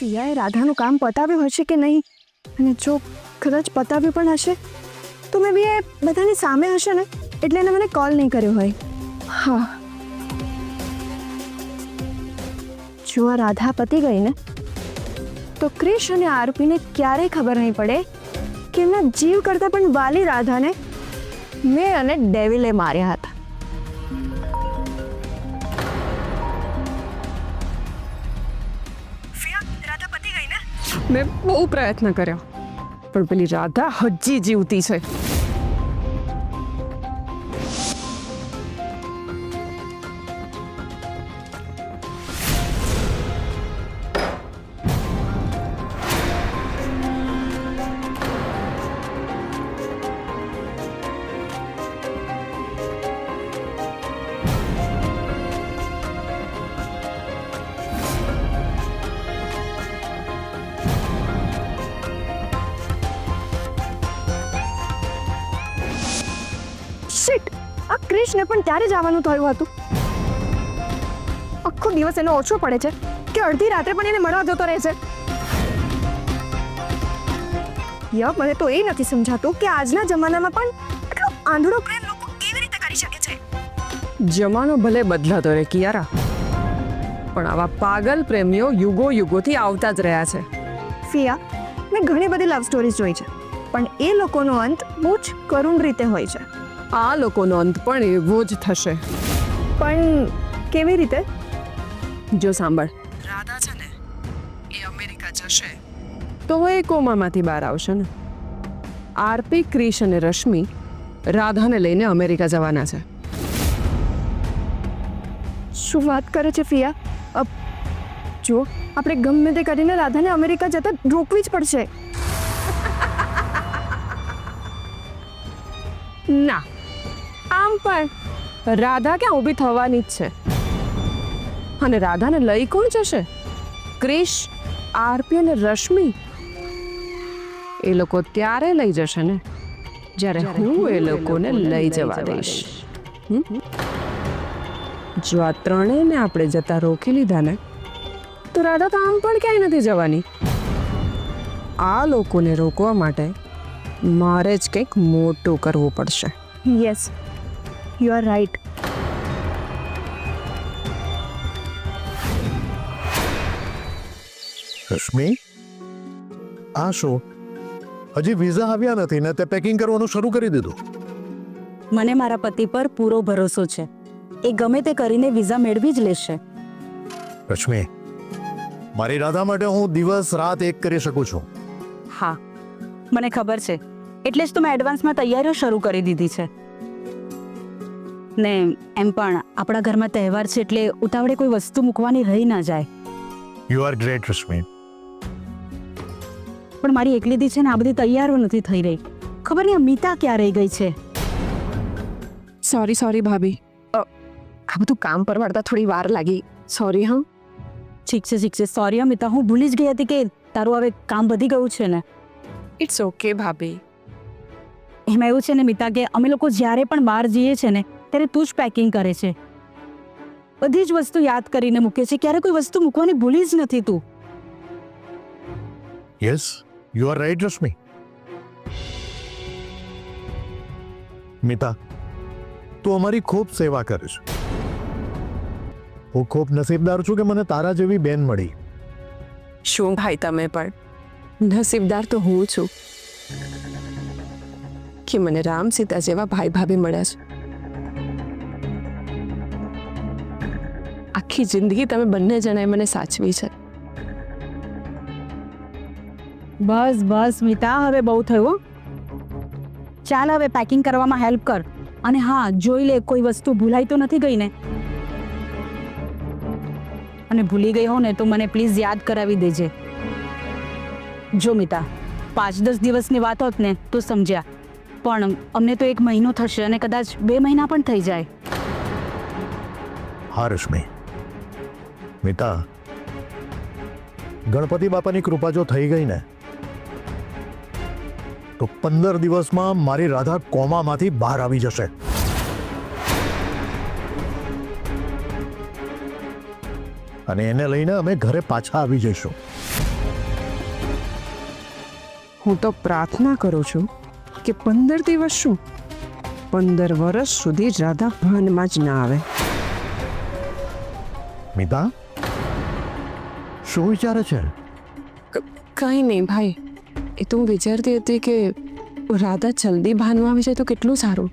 ફિયાએ રાધાનું કામ પતાવ્યું હશે કે નહીં, અને જો કદાચ પતાવ્યું પણ હશે તો મેં બી એ બધાની સામે હશે ને, એટલે એને મને કોલ નહીં કર્યો હોય. હા, જો આ રાધા પતી ગઈ ને તો ક્રિશ અને આરપીને ક્યારેય ખબર નહીં પડે કે એમના જીવ કરતાં પણ વાલી રાધાને મેં અને ડેવિલે માર્યા હતા. રાધા પતી ગઈ ને? મેં બહુ પ્રયત્ન કર્યો પણ પેલી રાધા હજી જીવતી છે. શિટ, આ ક્રિશને પણ ત્યારે જ આવવાનું થયું હતું. આખો દિવસ એનો ઓછો પડે છે કે અડધી રાત્રે પણ એને મળવા જતો રહે છે. મને તો એ નથી સમજાતું કે આજના જમાનામાં પણ એટલો આંધળો પ્રેમ લોકો કેવી રીતે કરી શકે છે. જમાનો ભલે બદલાતો રહે કિયારા, પણ આવા પાગલ પ્રેમીઓ યુગો યુગોથી આવતા જ રહ્યા છે. ફિયા, મેં ઘણી બધી લવ સ્ટોરીઝ જોઈ છે, પણ એ લોકોનો અંત બહુ જ કરુણ રીતે હોય છે. આ લોકોનો અંત પણ એવો જ થશે. પણ કેવી રીતે? જો સાંભળ, રાધા છે ને એ અમેરિકા જશે તો એ કોમામાંથી બહાર આવશે ને. આરપી, ક્રિશ અને રશ્મિ રાધાને લઈને અમેરિકા જવાના છે. શું વાત કરે છે ફિયા? જો આપણે ગમે તે કરીને રાધાને અમેરિકા જતા રોકવી જ પડશે. ના, આમ પણ રાધા ક્યાં ઊભી થવાની જ છે. અને રાધાને લઈ કોણ જશે? ક્રિશ, આરપી અને રશ્મિ. એ લોકો ત્યારે લઈ જશે ને જ્યારે હું એ લોકોને લઈ જવા દઈશ. જો આ ત્રણેયને આપણે જતા રોકી લીધા ને તો રાધા તો આમ પણ ક્યાંય નથી જવાની. આ લોકોને રોકવા માટે મારે જ કંઈક મોટું કરવું પડશે. Yes, you are right. Rashmi, આ શું? હજી વિઝા આવ્યા નથી ને તે પેકિંગ કરવાનું શરૂ કરી દીધું? મને મારા પતિ પર પૂરો ભરોસો છે. એ ગમે તે કરીને વિઝા મેળવી જ લેશે. રશ્મિ, મારી રાધા માટે હું દિવસ રાત એક કરી શકું છું. હા, મને ખબર છે. એટલે જ તો મેં એડવાન્સમાં તૈયારીઓ શરૂ કરી દીધી છે. ને એમ પણ આપણા ઘરમાં તહેવાર છે એટલે ઉતાવળે કોઈ વસ્તુ મૂકવાની રહી ના જાય. You are great Rashmi. પણ મારી એકલીથી છે ને આ બધી તૈયારીઓ નથી થઈ રહી. ખબર નહીં અમિતા ક્યાં રહી ગઈ છે. સોરી ભાભી, આ બધું કામ પરવાડતા થોડી વાર લાગી. સોરી. હા, ઠીક છે. સોરી અમિતા, હું ભૂલી જ ગઈ હતી કે તારું હવે કામ વધી ગયું છે ને. ઇટ્સ ઓકે ભાભી. એમાં એવું છે ને મિતા કે અમે લોકો જ્યારે પણ બહાર જઈએ છે ને ત્યારે તું જ પેકિંગ કરે છે. બધી જ વસ્તુ યાદ કરીને મૂકે છે. ક્યારે કોઈ વસ્તુ મૂકવાની ભૂલી જ નથી તું. Yes, you are right Rashmi. Mita, તું અમારી ખૂબ સેવા કરે છે. હું ખૂબ નસીબદાર છું કે મને તારા જેવી બેન મળી. શું ભાઈ, તમે પણ નસીબદાર તો હું છું કે મને રામ સીતા જેવા ભાઈ ભાભી મળ્યા છે. આખી જિંદગી તમે બંને જણાએ મને સાચવી છે. બસ મિતા, હવે બહુ થયું. ચાલ હવે પેકિંગ કરવામાં હેલ્પ કર. અને હા, જોઈ લે કોઈ વસ્તુ ભૂલાઈ તો નથી ગઈ ને. અને ભૂલી ગઈ હો ને તો મને પ્લીઝ યાદ કરાવી દેજે. જો મિતા, 5-10 દિવસની વાત હોત ને તો સમજ્યા, પણ અમને તો 1 મહિનો થશે અને કદાચ 2 મહિના પણ થઈ જાય. હા રશ્મિ. મિતા, ગણપતિ બાપાની કૃપા જો થઈ ગઈ ને તો 15 દિવસમાં મારી રાધા કોમામાંથી બહાર આવી જશે. અને એને લઈને અમે ઘરે પાછા આવી જઈશું. હું તો પ્રાર્થના કરું છું કે 15 દિવસ શું 15 વર્ષ સુધી રાધા ભાનમાં જ ના આવે. મિતા શું વિચારે છે? કંઈ નહીં ભાઈ, એ તો હું વિચારતી હતી કે રાધા જલ્દી ભાનમાં આવી જાય તો કેટલું સારું.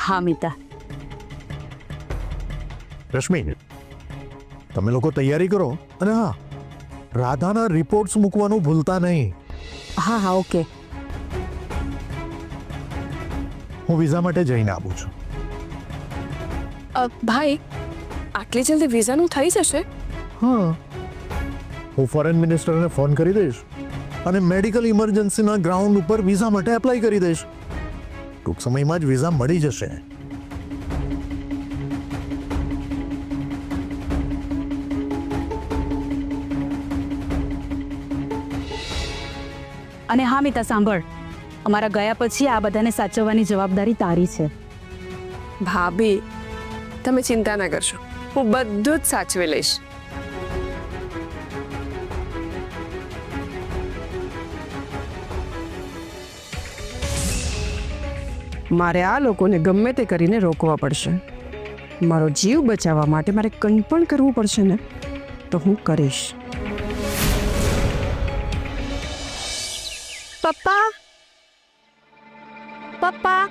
હા મિતા, રશ્મિ, તમે લોકો તૈયારી કરો અને હા, રાધાના રિપોર્ટ્સ મૂકવાનું ભૂલતા નહીં. હા હા ઓકે. હું વિઝા માટે જઈને આવું છું. ભાઈ, આટલી જલ્દી વિઝાનું થઈ જશે? હા, હું ફોરેન મિનિસ્ટરને ફોન કરી દઈશ અને મેડિકલ ઇમરજન્સીના ગ્રાઉન્ડ ઉપર વિઝા માટે એપ્લાય કરી દઈશ. ટૂંક સમયમાં જ વિઝા મળી જશે. અને હા મિતા સાંભળ, અમારા ગયા પછી આ બધાને સાચવવાની જવાબદારી તારી છે. ભાભી, તમે ચિંતા ના કરશો, હું બધું જ સાચવી લઈશ. મારે આ લોકોને ગમે તે કરીને રોકવા પડશે. મારો જીવ બચાવવા માટે મારે કંઈ પણ કરવું પડશે ને તો હું કરીશ. પપ્પા, પપ્પા,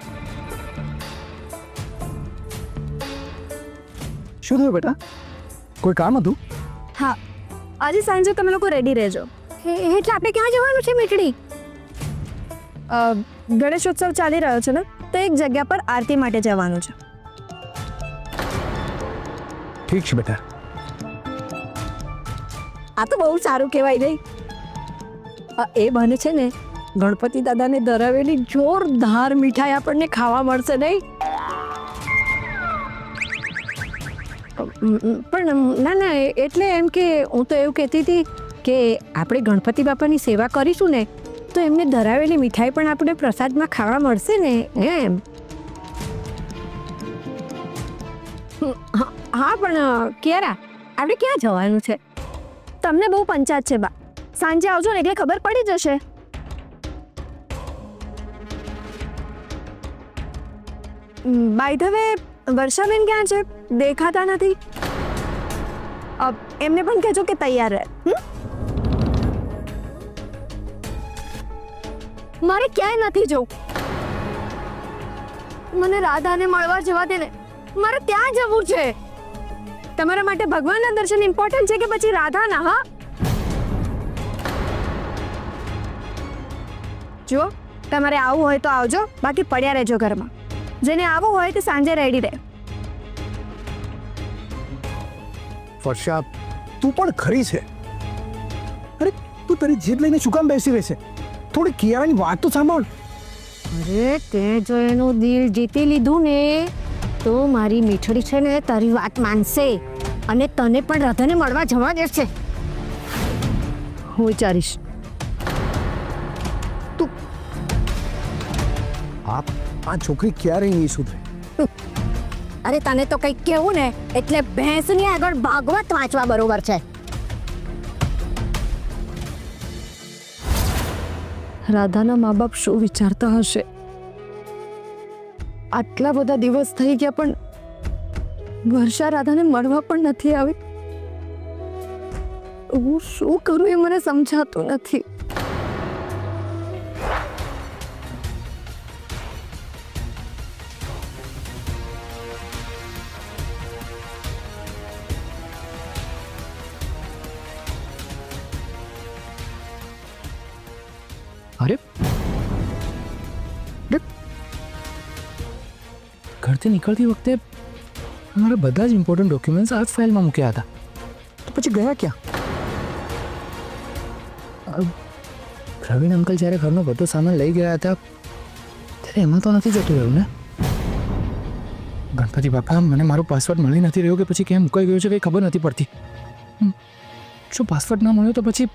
શું થયું બેટા? કોઈ કામ હતું? હા, આજે સાંજે તમે લોકો રેડી રહેજો. એટલે આપણે ક્યાં જવાનું છે મીઠડી? ગણેશોત્સવ ચાલી રહ્યો છે ને, તો એક જગ્યા પર આરતી માટે જવાનું છે. ઠીક છે બેટા. આ તો બહુ સારું કહેવાય નહીં? એ બને છે ને, ગણપતિ દાદાને ધરાવેલી જોરદાર મીઠાઈ આપણને ખાવા મળશે નહીં? પણ ના ના, એટલે એમ કે હું તો એવું કહેતી હતી કે આપણે ગણપતિ બાપાની સેવા કરીશું ને તો એમને ધરાવેલી મીઠાઈ પણ આપણે પ્રસાદમાં ખાવા મળશે ને એમ. હા પણ ક્યારા, આપણે ક્યાં જવાનું છે? તમને બહુ પંચાયત છે બા. સાંજે આવજો ને એટલે ખબર પડી જશે. બાય ધ વે, વર્ષાબેન ક્યાં છે? દેખાતા નથી. એમને પણ કહેજો કે તૈયાર રહે. મારે ક્યાંય નથી જવું. મને રાધાને મળવા જવા દે ને, મારે ત્યાં જવું છે. તમારા માટે ભગવાનના દર્શન ઇમ્પોર્ટન્ટ છે કે પછી રાધાના? હા, જો તમારે આવવું હોય તો આવજો, બાકી પડ્યા રહેજો ઘરમાં. જેને આવવું હોય તે સાંજે રેડી રહે. વર્ષા, તું પણ ખરી છે. અરે તું તારી જીદ લઈને શું કામ બેસી રહેશે? થોડી કિયારાની વાત તો સાંભળ. અરે તે જો એનું દિલ જીતી લીધું ને તો મારી મીઠડી છે ને તારી વાત માનશે અને તને પણ રાધાને મળવા જવા દેશે. હું વિચારીશ. આ છોકરી ક્યારેય નહીં સુધરે. અરે તને તો કંઈક કેવું ને એટલે ભેંસની આગળ ભાગવત વાંચવા બરોબર છે. રાધાના મા બાપ શું વિચારતા હશે? આટલા બધા દિવસ થઈ ગયા પણ વર્ષા રાધાને મળવા પણ નથી આવી. હું શું કરું એ મને સમજાતું નથી. અરે ઘરથી નીકળતી વખતે મારા બધા જ ઇમ્પોર્ટન્ટ ડોક્યુમેન્ટ્સ આ જ ફાઇલમાં મૂક્યા હતા, તો પછી ગયા ક્યાં? પ્રવીણ અંકલ જ્યારે ઘરનો બધો સામાન લઈ ગયા હતા ત્યારે એમાં તો નથી જતું રહ્યું ને. ગણપતિ બાપા, મને મારો પાસવર્ડ મળી નથી રહ્યો કે પછી કેમ મુકાઈ ગયો છે કંઈ ખબર નથી પડતી. જો પાસવર્ડ ના મળ્યો તો પછી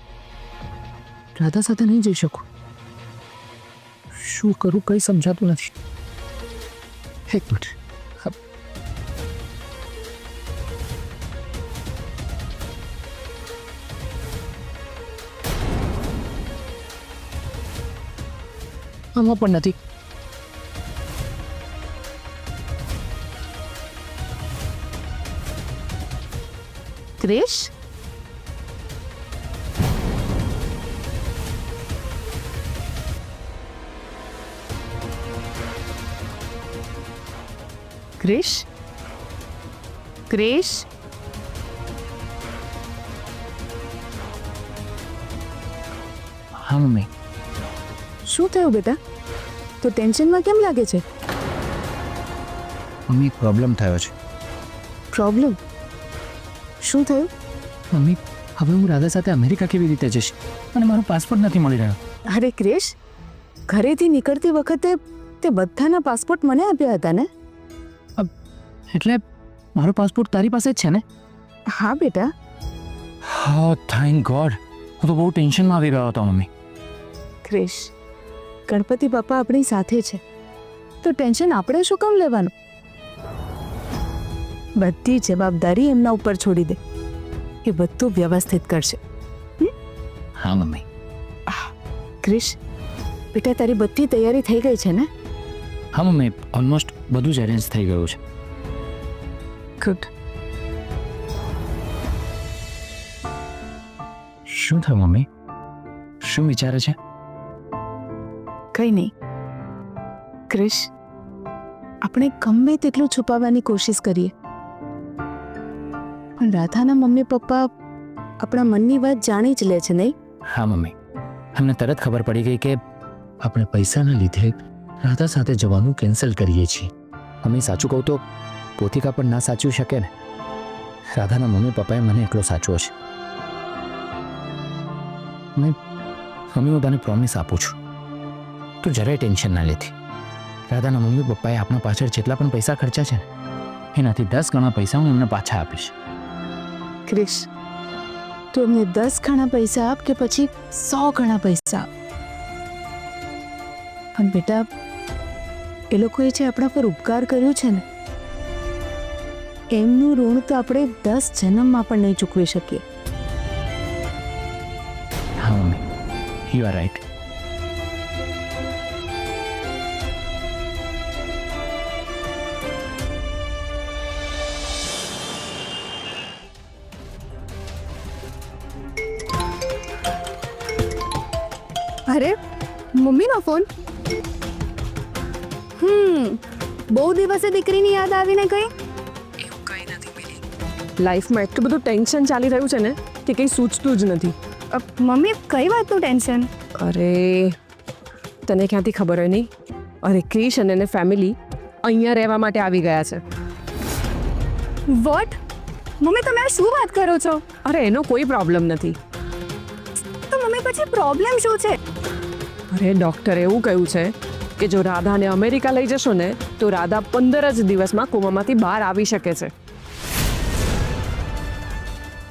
રાધા સાથે નહીં જઈ શકું. શું કરું કંઈ સમજાતું નથી. એક મિનિટ. આમાં પણ નથી. ક્રિશ, ક્રિશ, ક્રિશ, હા મમ્મી. શું થયું બેટા? તો ટેન્શનમાં કેમ લાગે છે? મમ્મી એક પ્રોબ્લેમ થયો છે. પ્રોબ્લેમ? શું થયું? મમ્મી હવે હું રાધા સાથે અમેરિકા કેવી રીતે જઈશ અને મારો પાસપોર્ટ નથી મળી રહ્યો. અરે ક્રિશ, ઘરેથી નીકળતી વખતે તે બધાના પાસપોર્ટ મને આપ્યા હતા ને? એટલે મારો પાસપોર્ટ તારી પાસે જ છે ને? હા બેટા. હા થેન્ક ગોડ. હું તો બહુ ટેન્શનમાં આવી ગયો હતો મમ્મી. ક્રિશ, ગણપતિ બાપા આપણી સાથે છે તો ટેન્શન આપણે શું કામ લેવાનું? બધી જવાબદારી એમના ઉપર છોડી દે, એ બધું વ્યવસ્થિત કરશે. હા મમ્મી. ક્રિશ બેટા, તારી બધી તૈયારી થઈ ગઈ છે ને? હા મમ્મી, ઓલમોસ્ટ બધું જ અરેન્જ થઈ ગયું છે. ગુડ. શું થયું મમ્મી? શું વિચારે છે? કંઈ નહીં ક્રિશ, આપણે ગમે તેટલું છુપાવવાની કોશિશ કરીએ પણ રાધાના મમ્મી પપ્પા આપણા મનની વાત જાણી જ લે છે, નહીં? હા મમ્મી, અમને તરત ખબર પડી ગઈ કે આપણે પૈસાના લીધે રાધા સાથે જવાનું કેન્સલ કરીએ છીએ. મમ્મી સાચું કહું તો પોતિકા પણ ના સાચવી શકે ને. રાધાના મમ્મી પપ્પાએ મને એટલો સાચવો છે. મમ્મી હું તને પ્રોમિસ આપું છું, તું જરાય ટેન્શન ના લેતી. રાધાના મમ્મી પપ્પાએ આપણા પાછળ જેટલા પણ પૈસા ખર્ચા છે ને એનાથી 10 ગણા પૈસા હું એમને પાછા આપીશ. ક્રિશ, તું એમને 10 ગણા પૈસા આપ કે પછી 100 ગણા પૈસા આપ, પણ બેટા એ લોકોએ જે આપણા પર ઉપકાર કર્યો છે ને એમનું ઋણ તો આપણે 10 જન્મમાં પણ નહીં ચૂકવી શકીએ. હા મમ્મી, યુ આર રાઈટ. અરે મમ્મીનો ફોન. બહુ દિવસે દીકરીની યાદ આવીને કઈ? લાઈફમાં એટલું બધું ટેન્શન ચાલી રહ્યું છે ને કે કંઈ સૂચતું જ નથી. મમ્મી કઈ વાતનું ટેન્શન? અરે તને ક્યાંથી ખબર હોય નહીં? અરે ક્રિશ અને એની ફેમિલી અહીંયા રહેવા માટે આવી ગયા છે. વોટ? મમ્મી તમે આ શું વાત કરો છો? અરે એનો કોઈ પ્રોબ્લેમ નથી. તો મમ્મી પછી પ્રોબ્લેમ શું છે? અરે ડૉક્ટરે એવું કહ્યું છે કે જો રાધાને અમેરિકા લઈ જશો ને તો રાધા 15 જ દિવસમાં કોમામાંથી બહાર આવી શકે છે.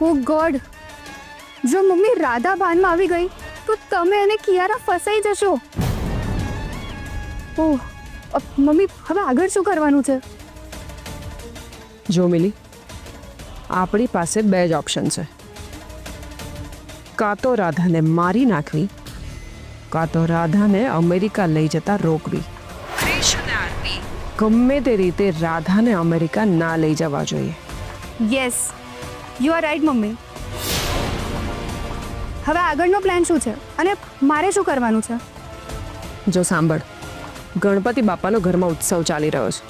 ઓ ગોડ, જો મમ્મી રાધા ભાનમાં આવી ગઈ તો તમે અને કિયારા ફસાઈ જશો. ઓહ મમ્મી, હવે આગળ શું કરવાનું છે? જો મિલી, આપણી પાસે 2 જ ઓપ્શન છે. કાં તો રાધાને મારી નાખવી, કાં તો રાધાને અમેરિકા લઈ જતા રોકવી. ક્રિશ અને આરતી ગમે તે રીતે રાધાને અમેરિકા ના લઈ જવા જોઈએ. Yes, you are right mummy. હવે આગળનો પ્લાન શું છે અને મારે શું કરવાનું છે? જો સાંભળ, ગણપતિ બાપાનો ઘરમાં ઉત્સવ ચાલી રહ્યો છે.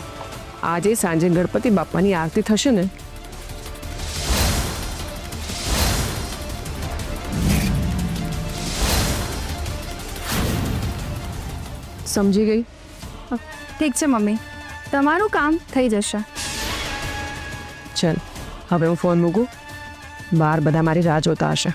આજે સાંજે ગણપતિ બાપાની આરતી થશે ને સમજી ગઈ? ઠીક છે મમ્મી, તમારું કામ થઈ જશે. ચલ હવે હું ફોન મૂકું, બહાર બધા મારી રાહ જોતા હશે.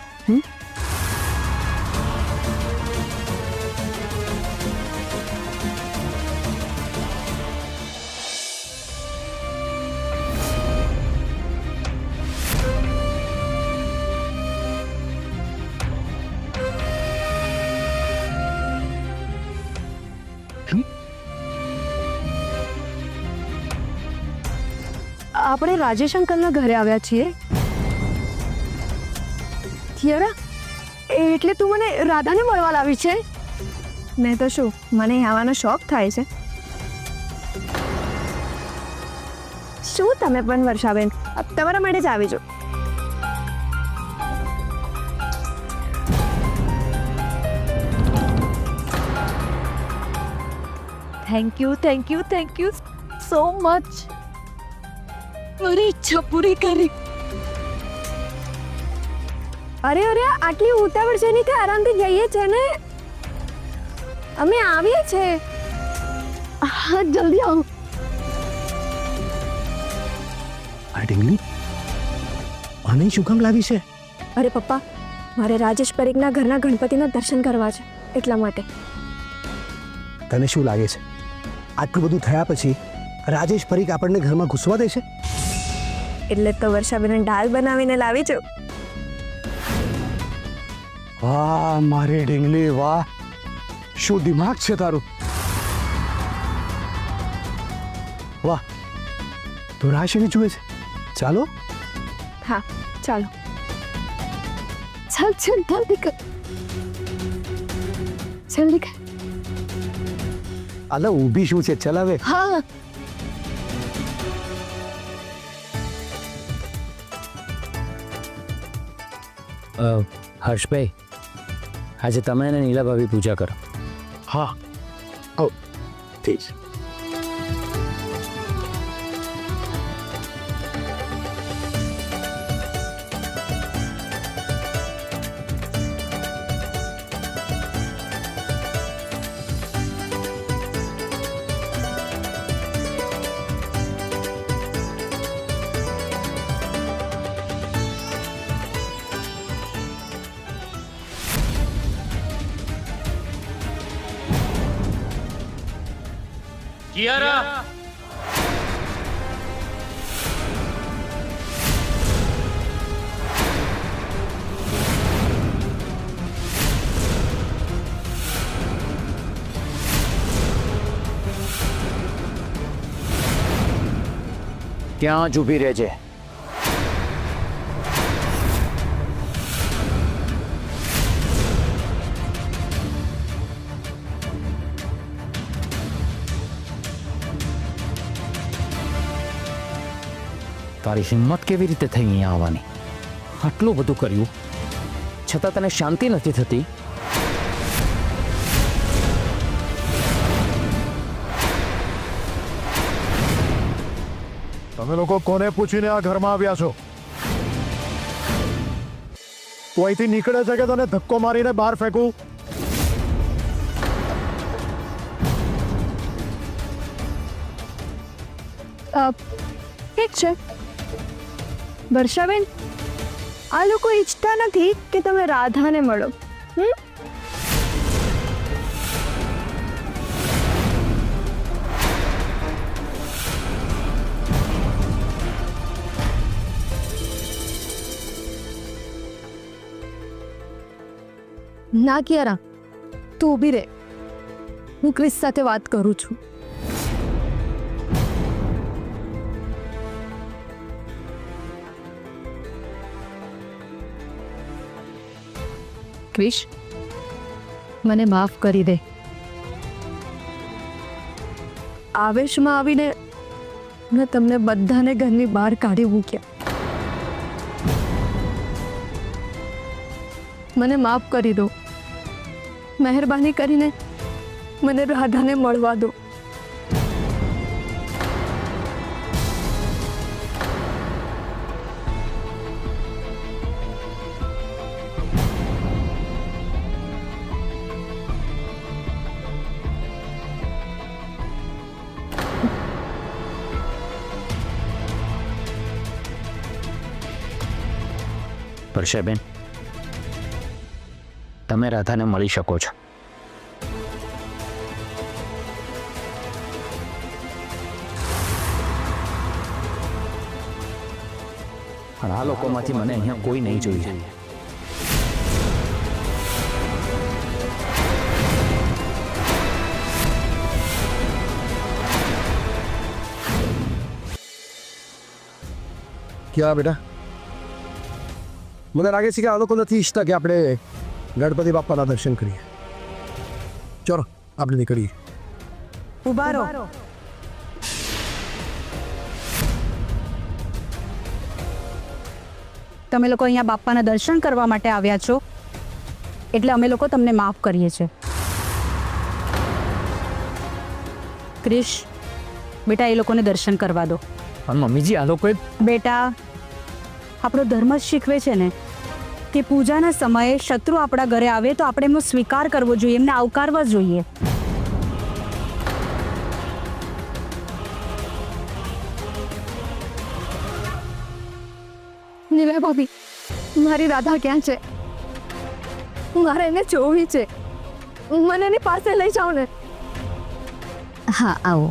આપણે રાજેશ અંકલના ઘરે આવ્યા છીએ. કિયારા, એટલે તું મને રાધાને મળવા લાવી છે? નહીં તો શું, મને અહીં આવવાનો શોખ થાય છે. શું તમે પણ વર્ષાબેન, તમારા માટે જ આવી જો. Thank you so much. મારી ઈચ્છા પૂરી કરી. અરે આટલી ઉતાવળ છે નહીં કે આરામથી જઈએ છે ને. અમે આવીએ છે. હા જલ્દી આવો. આ ઢીંગલી આને શું કામ લાવી છે? અરે પપ્પા, મારે રાજેશ પરીખના ઘરના ગણપતિના દર્શન કરવા છે, એટલા માટે. તને શું લાગે છે આટલું બધું થયા પછી રાજેશ પરીખ આપણને ઘરમાં ઘૂસવા દેશે? એટલે તો વર્ષાબેન દાળ બનાવીને લાવી છું. વાહ મારી ઢીંગલી, વાહ શું દિમાગ છે તારું. વાહ તો રાશિની જુએ છે. ચાલો હા ચાલો. ચાલ જલ્દી કર. જલ્દી કર. અલા ઊભી શું છે, ચલાવે. હા. હર્ષભાઈ, આજે તમે અને નીલા ભાભી પૂજા કરો. હા ઓ ઠીક છે. ત્યાં જ ઊભી રહેજે. તારી હિંમત કેવી રીતે થઈ અહીંયા આવવાની? આટલું બધું કર્યું છતાં તને શાંતિ નથી થતી. તમે લોકો કોને પૂછીને આ ઘરમાં આવ્યા છો? તું અહીંથી નીકળે છે કે તને ધક્કો મારીને બહાર ફેંકું? ઠીક છે વર્ષાબેન, આ લોકો ઈચ્છતા નથી કે તમે રાધાને મળો. ના કિયારા, તું ઊભી રહે. હું ક્રિસ સાથે વાત કરું છું. ક્રિશ, મને માફ કરી દે. આવેશમાં આવીને મેં તમને બધાને ઘરની બહાર કાઢી મૂક્યા. મને માફ કરી દો. મહેરબાની કરીને મને રાધાને મળવા દો. વર્ષાબેન, તમે રાધાને મળી શકો છો. પણ આ લોકોમાંથી મને અહીંયા કોઈ નહીં જોઈએ. ક્યાં બેટા? મને લાગે છે કે આ લોકો નથી ઈચ્છતા કે આપણે ગણપતિ બાપાના દર્શન કરીએ. ચલો આપણે નીકળીએ. ઉભા રહો. તમે લોકો અહીંયા બાપાના દર્શન કરવા માટે આવ્યા છો એટલે અમે લોકો તમને માફ કરીએ છીએ. ક્રિશ, બેટા એ લોકોને દર્શન કરવા દો. પણ મમ્મીજી આ લોકોએ બેટા, આપણો ધર્મ જ શીખવે છે ને કે પૂજાના સમયે શત્રુ આપણા ઘરે આવે તો આપણે એમનો સ્વીકાર કરવો જોઈએ, એમને આવકારવા જોઈએ. નિલય ભાભી, મારી રાધા ક્યાં છે? મારે એને જોવી છે. મને એની પાસે લઈ જાઓ ને. હા આવો.